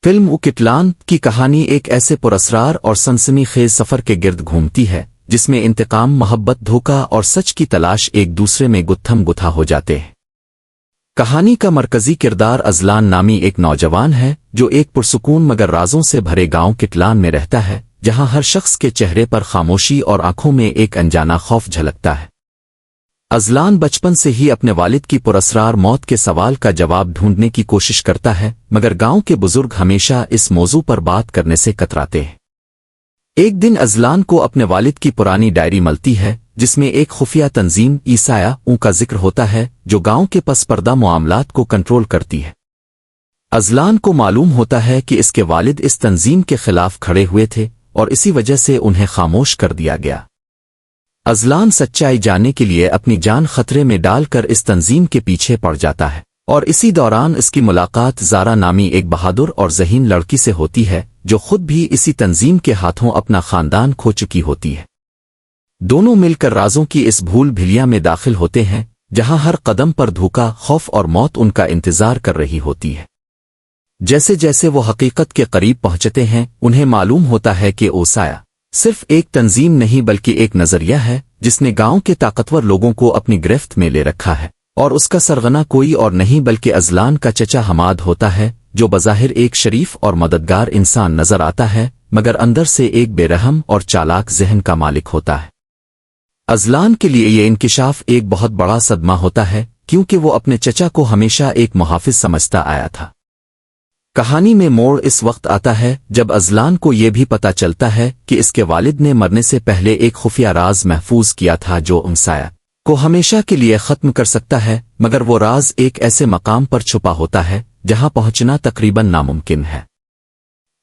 Film کٹلان کی کہانی ایک ایسے پراسرار اور سنسنی خیز سفر کے گرد گھومتی ہے جس میں انتقام، محبت، دھوکہ اور سچ کی تلاش ایک دوسرے میں گتھم گتھا ہو جاتے ہیں۔ کہانی کا مرکزی کردار ازلان نامی ایک نوجوان ہے جو ایک پرسکون مگر رازوں سے بھرے گاؤں کٹلان میں رہتا ہے، جہاں ہر شخص کے چہرے پر خاموشی اور آنکھوں میں ایک انجانا خوف جھلکتا ہے۔ ازلان بچپن سے ہی اپنے والد کی پراسرار موت کے سوال کا جواب ڈھونڈنے کی کوشش کرتا ہے، مگر گاؤں کے بزرگ ہمیشہ اس موضوع پر بات کرنے سے کتراتے ہیں۔ ایک دن ازلان کو اپنے والد کی پرانی ڈائری ملتی ہے جس میں ایک خفیہ تنظیم عیسائیوں کا ذکر ہوتا ہے جو گاؤں کے پس پردہ معاملات کو کنٹرول کرتی ہے۔ ازلان کو معلوم ہوتا ہے کہ اس کے والد اس تنظیم کے خلاف کھڑے ہوئے تھے اور اسی وجہ سے انہیں خاموش کر دیا گیا۔ ازلان سچائی جاننے کے لیے اپنی جان خطرے میں ڈال کر اس تنظیم کے پیچھے پڑ جاتا ہے، اور اسی دوران اس کی ملاقات زارا نامی ایک بہادر اور ذہین لڑکی سے ہوتی ہے جو خود بھی اسی تنظیم کے ہاتھوں اپنا خاندان کھو چکی ہوتی ہے۔ دونوں مل کر رازوں کی اس بھول بھلیا میں داخل ہوتے ہیں جہاں ہر قدم پر دھوکہ، خوف اور موت ان کا انتظار کر رہی ہوتی ہے۔ جیسے جیسے وہ حقیقت کے قریب پہنچتے ہیں انہیں معلوم ہوتا ہے کہ اوسایا صرف ایک تنظیم نہیں بلکہ ایک نظریہ ہے جس نے گاؤں کے طاقتور لوگوں کو اپنی گرفت میں لے رکھا ہے، اور اس کا سرغنہ کوئی اور نہیں بلکہ ازلان کا چچا حماد ہوتا ہے جو بظاہر ایک شریف اور مددگار انسان نظر آتا ہے مگر اندر سے ایک بے رحم اور چالاک ذہن کا مالک ہوتا ہے۔ ازلان کے لیے یہ انکشاف ایک بہت بڑا صدمہ ہوتا ہے کیونکہ وہ اپنے چچا کو ہمیشہ ایک محافظ سمجھتا آیا تھا۔ کہانی میں موڑ اس وقت آتا ہے جب ازلان کو یہ بھی پتہ چلتا ہے کہ اس کے والد نے مرنے سے پہلے ایک خفیہ راز محفوظ کیا تھا جو امسایا کو ہمیشہ کے لیے ختم کر سکتا ہے، مگر وہ راز ایک ایسے مقام پر چھپا ہوتا ہے جہاں پہنچنا تقریباً ناممکن ہے۔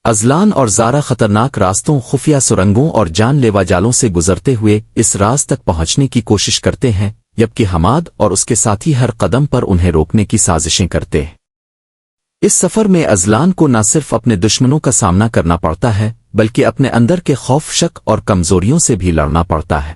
ازلان اور زارا خطرناک راستوں، خفیہ سرنگوں اور جان لیوا جالوں سے گزرتے ہوئے اس راز تک پہنچنے کی کوشش کرتے ہیں، جبکہ حماد اور اس کے ساتھی ہر قدم پر انہیں روکنے کی سازشیں کرتے ہیں۔ اس سفر میں ازلان کو نہ صرف اپنے دشمنوں کا سامنا کرنا پڑتا ہے بلکہ اپنے اندر کے خوف، شک اور کمزوریوں سے بھی لڑنا پڑتا ہے۔